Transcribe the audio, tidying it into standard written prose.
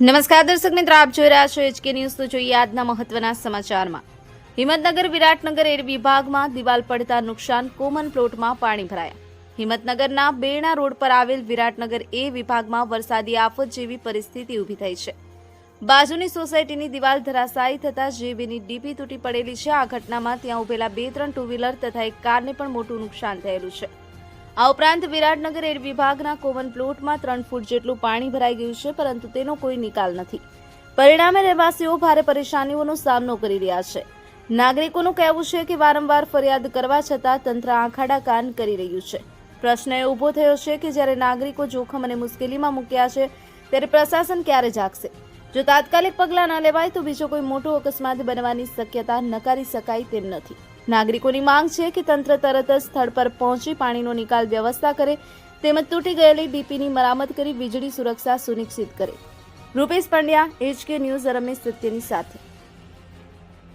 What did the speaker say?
નમસ્કાર દર્શક મિત્રો, આપ જોઈ રહ્યા છો HK ન્યૂઝ। તો જોઈએ આજના મહત્વના સમાચારમાં। હિંમતનગર વિરાટનગર એર વિભાગમાં દિવાલ પડતા નુકસાન, કોમન પ્લોટમાં પાણી ભરાયા। હિંમતનગરના બેરણા રોડ પર આવેલ વિરાટનગર એ વિભાગમાં વરસાદી આફત જેવી પરિસ્થિતિ ઊભી થઈ છે। બાજુની સોસાયટીની દિવાલ ધરાશાયી થતા JBની ડીપી તૂટી પડેલી છે। આ ઘટનામાં ત્યાં ઉભેલા 2-3 ટુ વ્હીલર તથા એક કારને પણ મોટું નુકસાન થયેલું છે। આ ઉપરાંત વિરાટનગર એર વિભાગના કોમન પ્લોટમાં 3 ફૂટ જેટલું પાણી ભરાઈ ગયું છે, પરંતુ તેનો કોઈ નિકાલ નથી। પરિણામે રહેવાસીઓ ભારે પરેશાનીઓનો સામનો કરી રહ્યા છે। નાગરિકોનું કહેવું છે કે વારંવાર ફરિયાદ કરવા છતાં તંત્ર આંખાડા કાન કરી રહ્યું છે। પ્રશ્ન એ ઊભો થયો છે કે જ્યારે નાગરિકો જોખમ અને મુશ્કેલીમાં મૂક્યા છે ત્યારે પ્રશાસન ક્યારે જાગશે? જો તાત્કાલિક પગલાં ન લેવાય તો બીજો કોઈ મોટો અકસ્માત બનવાની શક્યતા નકારી શકાય તેમ નથી। નાગરિકોની માંગ છે કે તંત્ર તરત જ સ્થળ પર પહોંચી પાણીનો નિકાલ વ્યવસ્થા કરે તેમજ તૂટી ગયેલી ડીપીની મરામત કરી વીજળી સુરક્ષા સુનિશ્ચિત કરે। રૂપેશ પંડ્યા, HK ન્યૂઝ, રમેશ સત્યની સાથે।